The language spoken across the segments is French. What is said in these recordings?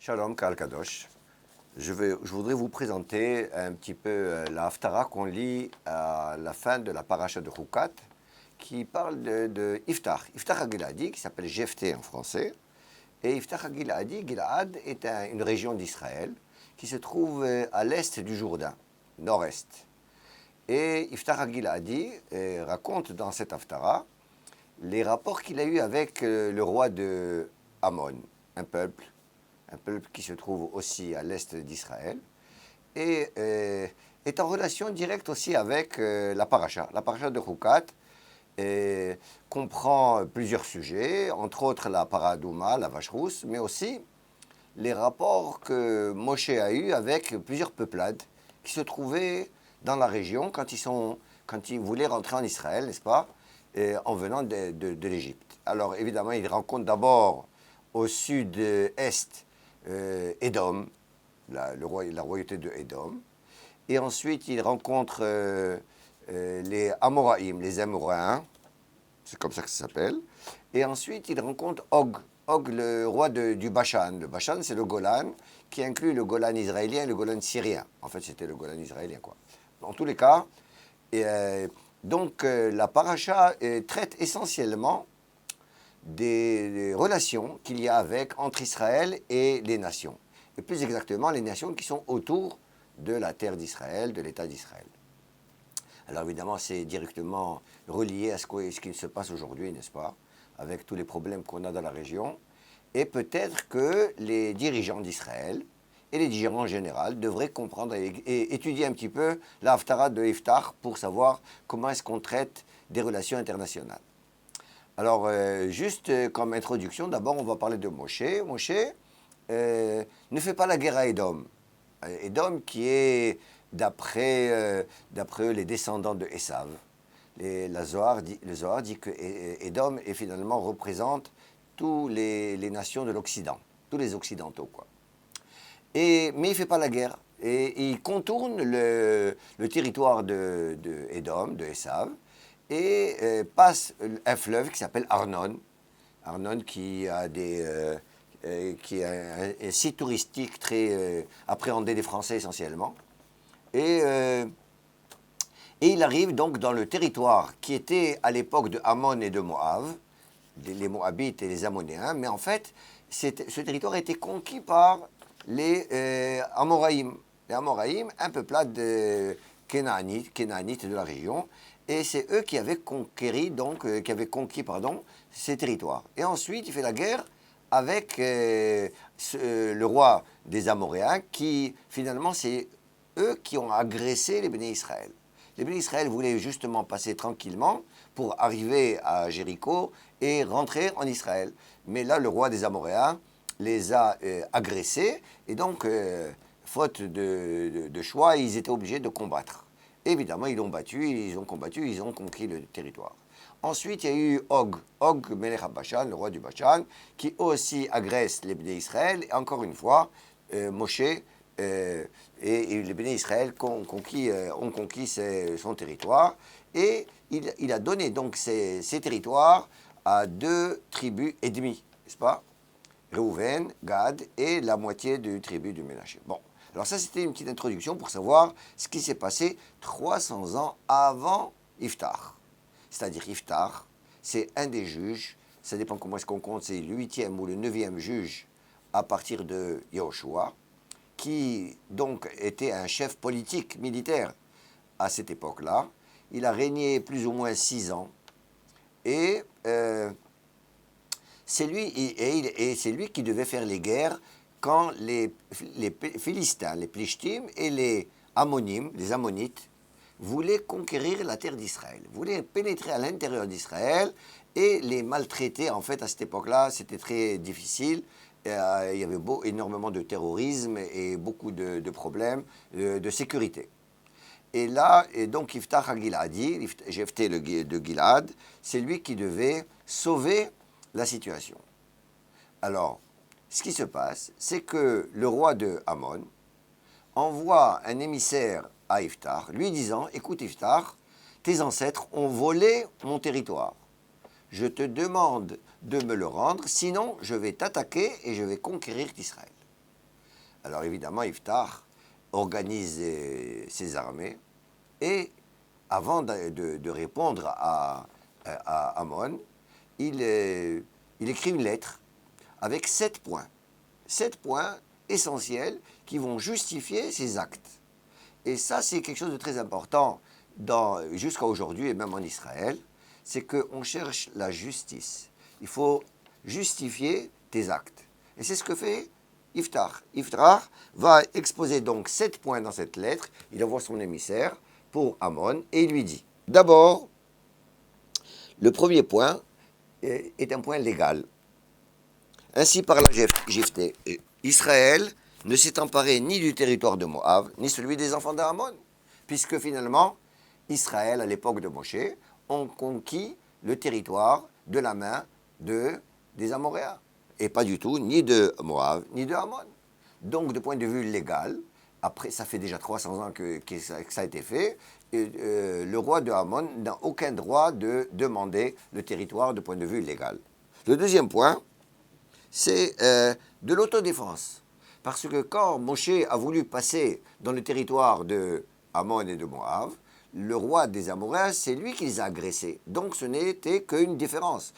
Shalom, Kal Kadosh. Je voudrais vous présenter un petit peu la Haftara qu'on lit à la fin de la paracha de Chukat, qui parle de Iftach. Iftach HaGiladi, qui s'appelle Jephthé en français. Et Iftach HaGiladi, Gilad est une région d'Israël qui se trouve à l'est du Jourdain, nord-est. Et Iftach HaGiladi raconte dans cette Haftara les rapports qu'il a eus avec le roi de Ammon, un peuple qui se trouve aussi à l'est d'Israël, et est en relation directe aussi avec la paracha. La paracha de Chukat comprend plusieurs sujets, entre autres la paradouma, la vache rousse, mais aussi les rapports que Moshe a eus avec plusieurs peuplades qui se trouvaient dans la région quand ils voulaient rentrer en Israël, n'est-ce pas, en venant de l'Égypte. Alors évidemment, il rencontre d'abord au sud-est Édom, la royauté de Édom, et ensuite il rencontre les Amoraïm, les Amoréens, c'est comme ça que ça s'appelle, et ensuite il rencontre Og, le roi du Bashan. Le Bashan, c'est le Golan, qui inclut le Golan israélien et le Golan syrien. En fait, c'était le Golan israélien, quoi. En tous les cas, la paracha traite essentiellement des relations qu'il y a entre Israël et les nations. Et plus exactement, les nations qui sont autour de la terre d'Israël, de l'État d'Israël. Alors évidemment, c'est directement relié à ce qui se passe aujourd'hui, n'est-ce pas, avec tous les problèmes qu'on a dans la région. Et peut-être que les dirigeants d'Israël et les dirigeants en général devraient comprendre et étudier un petit peu la Haftara de Iftach pour savoir comment est-ce qu'on traite des relations internationales. Alors, juste comme introduction, d'abord, on va parler de Moshe. Moshe ne fait pas la guerre à Édom. Édom qui est, d'après eux, les descendants de Esav. Le Zohar dit que Édom finalement représente toutes les nations de l'Occident, tous les Occidentaux, quoi. Mais il ne fait pas la guerre. Et il contourne le territoire de Édom, de Esav, et passe un fleuve qui s'appelle Arnon. Arnon qui a un site touristique très appréhendé des Français essentiellement. Et il arrive donc dans le territoire qui était à l'époque de Ammon et de Moab, les Moabites et les Ammonéens, mais en fait, ce territoire a été conquis par les Amoraïm. Les Amoraïm, un peuplade de Kénaanites de la région, et c'est eux qui avaient conquis ces territoires. Et ensuite, il fait la guerre avec le roi des Amoréens, qui finalement, c'est eux qui ont agressé les Béné Israël. Les Béné Israël voulaient justement passer tranquillement pour arriver à Jéricho et rentrer en Israël. Mais là, le roi des Amoréens les a agressés, et donc, faute de choix, ils étaient obligés de combattre. Évidemment, ils ont combattu, ils ont conquis le territoire. Ensuite, il y a eu Og Melech HaBashan, le roi du Bashan, qui aussi agresse les Béné Israël. Et encore une fois, Moshe et les Béné Israël ont conquis son territoire. Et il a donné donc ces territoires à 2 tribus ennemies, n'est-ce pas? Reuven, Gad et la moitié du tribu du Ménaché. Bon. Alors ça, c'était une petite introduction pour savoir ce qui s'est passé 300 ans avant Iftach. C'est-à-dire Iftach, c'est un des juges, ça dépend comment est-ce qu'on compte, c'est le 8e ou le 9e juge à partir de Yahushua, qui donc était un chef politique, militaire à cette époque-là. Il a régné plus ou moins 6 ans, et c'est lui qui devait faire les guerres quand les Philistins, les Plishtim et les Ammonim, les Ammonites, voulaient conquérir la terre d'Israël, voulaient pénétrer à l'intérieur d'Israël et les maltraiter. En fait, à cette époque-là, c'était très difficile. Il y avait énormément de terrorisme et beaucoup de problèmes de sécurité. Et là, donc Iftach HaGiladi, Jephthé de Gilad, c'est lui qui devait sauver la situation. Alors, ce qui se passe, c'est que le roi de Ammon envoie un émissaire à Iftach, lui disant « Écoute Iftach, tes ancêtres ont volé mon territoire. Je te demande de me le rendre, sinon je vais t'attaquer et je vais conquérir Israël. » Alors évidemment, Iftar organise ses armées et avant de répondre à Amon, il écrit une lettre avec 7 points. 7 points essentiels qui vont justifier ses actes. Et ça, c'est quelque chose de très important jusqu'à aujourd'hui et même en Israël, c'est qu'on cherche la justice. Il faut justifier tes actes. Et c'est ce que fait Iftar. Iftar va exposer donc 7 points dans cette lettre. Il envoie son émissaire pour Amon et il lui dit, d'abord, le premier point est un point légal. Ainsi parla Jephthé, Israël ne s'est emparé ni du territoire de Moab, ni celui des enfants d'Amon, puisque finalement, Israël, à l'époque de Moshe, ont conquis le territoire de la main des Amoréens, et pas du tout ni de Moab, ni de Amon. Donc, de point de vue légal, après, ça fait déjà 300 ans que ça a été fait, le roi de Amon n'a aucun droit de demander le territoire de point de vue légal. Le deuxième point, c'est de l'autodéfense. Parce que quand Moshe a voulu passer dans le territoire de Amon et de Moab, le roi des Amoréens, c'est lui qui les a agressés. Donc ce n'était qu'une défense.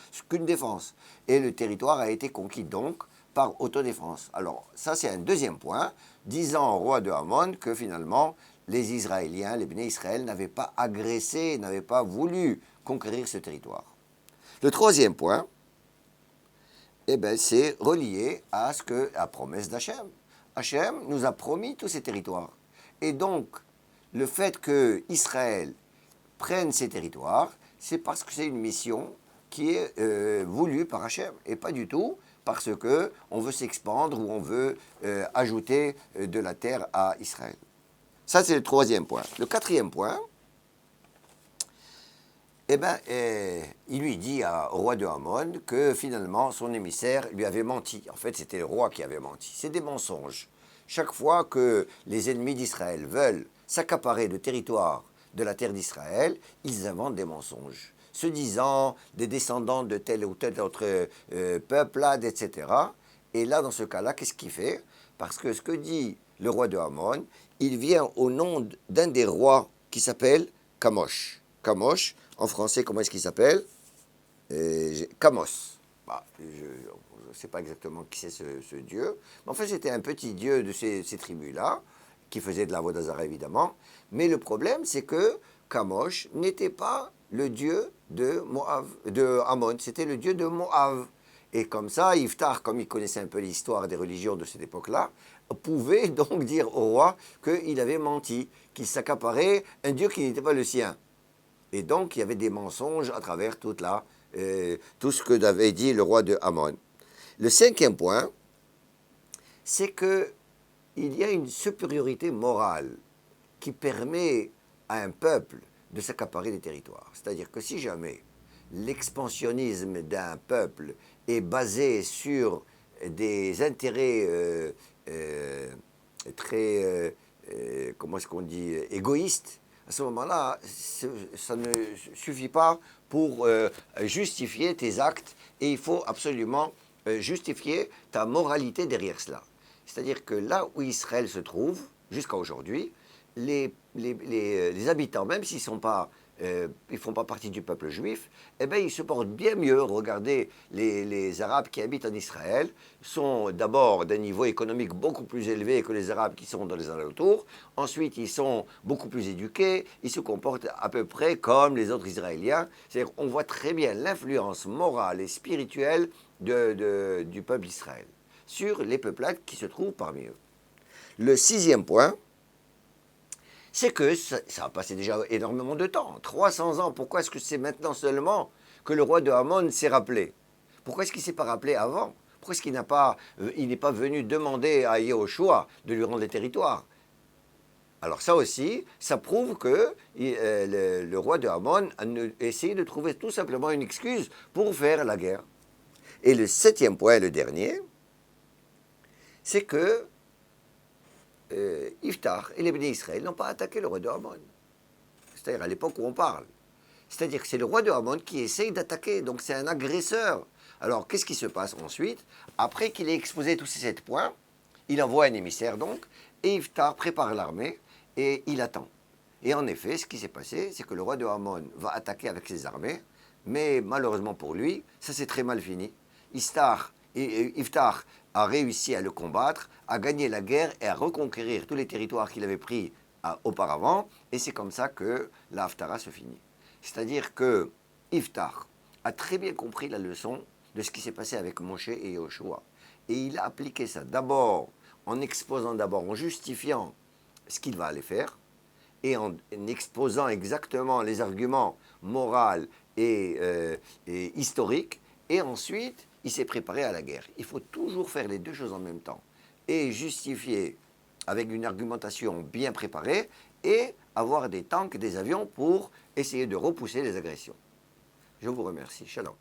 Et le territoire a été conquis donc par autodéfense. Alors ça c'est un deuxième point, disant au roi de Amon que finalement les Israéliens, les Béné Israël, n'avaient pas agressé, n'avaient pas voulu conquérir ce territoire. Le troisième point, c'est relié à la promesse d'Hachem. Hachem nous a promis tous ces territoires. Et donc, le fait que Israël prenne ces territoires, c'est parce que c'est une mission qui est voulue par Hachem, et pas du tout parce qu'on veut s'expandre ou on veut ajouter de la terre à Israël. Ça, c'est le troisième point. Le quatrième point, il lui dit au roi de Amon que finalement son émissaire lui avait menti. En fait, c'était le roi qui avait menti. C'est des mensonges. Chaque fois que les ennemis d'Israël veulent s'accaparer de territoire de la terre d'Israël, ils inventent des mensonges, se disant des descendants de tel ou tel autre peuplade, etc. Et là, dans ce cas-là, qu'est-ce qu'il fait? Parce que ce que dit le roi de Amon, il vient au nom d'un des rois qui s'appelle Kamosh. Kamosh, en français, comment est-ce qu'il s'appelle? Kamos. Je ne sais pas exactement qui c'est ce dieu. Mais en fait, c'était un petit dieu de ces tribus-là, qui faisait de la avodah zarah, évidemment. Mais le problème, c'est que Kamosh n'était pas le dieu de Amon, c'était le dieu de Moab. Et comme ça, Iftar, comme il connaissait un peu l'histoire des religions de cette époque-là, pouvait donc dire au roi qu'il avait menti, qu'il s'accaparait un dieu qui n'était pas le sien. Et donc, il y avait des mensonges à travers tout ce que avait dit le roi de Amon. Le cinquième point, c'est qu'il y a une supériorité morale qui permet à un peuple de s'accaparer des territoires. C'est-à-dire que si jamais l'expansionnisme d'un peuple est basé sur des intérêts très, comment est-ce qu'on dit, égoïstes, à ce moment-là, ça ne suffit pas pour justifier tes actes et il faut absolument justifier ta moralité derrière cela. C'est-à-dire que là où Israël se trouve, jusqu'à aujourd'hui, les habitants, même s'ils ne font pas partie du peuple juif, ils se portent bien mieux. Regardez, les Arabes qui habitent en Israël sont d'abord d'un niveau économique beaucoup plus élevé que les Arabes qui sont dans les alentours. Ensuite, ils sont beaucoup plus éduqués, ils se comportent à peu près comme les autres Israéliens. C'est-à-dire qu'on voit très bien l'influence morale et spirituelle du peuple d'Israël sur les peuplades qui se trouvent parmi eux. Le sixième point, c'est que ça a passé déjà énormément de temps, 300 ans. Pourquoi est-ce que c'est maintenant seulement que le roi de Amon s'est rappelé? Pourquoi est-ce qu'il ne s'est pas rappelé avant? Pourquoi est-ce qu'il n'est pas venu demander à Yehoshua de lui rendre les territoires? Alors ça aussi, ça prouve que le roi de Amon a essayé de trouver tout simplement une excuse pour faire la guerre. Et le septième point, le dernier, c'est que Iftar et les Béné Israël n'ont pas attaqué le roi de Amon. C'est-à-dire à l'époque où on parle. C'est-à-dire que c'est le roi de Amon qui essaye d'attaquer, donc c'est un agresseur. Alors qu'est-ce qui se passe ensuite? Après qu'il ait exposé tous ces 7 points, Il envoie un émissaire donc, et Iftar prépare l'armée, et il attend. Et en effet, ce qui s'est passé, c'est que le roi de Hamon va attaquer avec ses armées, mais malheureusement pour lui, ça s'est très mal fini. Iftar a réussi à le combattre, à gagner la guerre et à reconquérir tous les territoires qu'il avait pris auparavant, et c'est comme ça que la Haftara se finit. C'est-à-dire que Iftar a très bien compris la leçon de ce qui s'est passé avec Moshe et Yoshua. Et il a appliqué ça d'abord en exposant d'abord, en justifiant ce qu'il va aller faire, et en exposant exactement les arguments moraux et historiques, et ensuite il s'est préparé à la guerre. Il faut toujours faire les deux choses en même temps, et justifier avec une argumentation bien préparée, et avoir des tanks, des avions pour essayer de repousser les agressions. Je vous remercie. Shalom.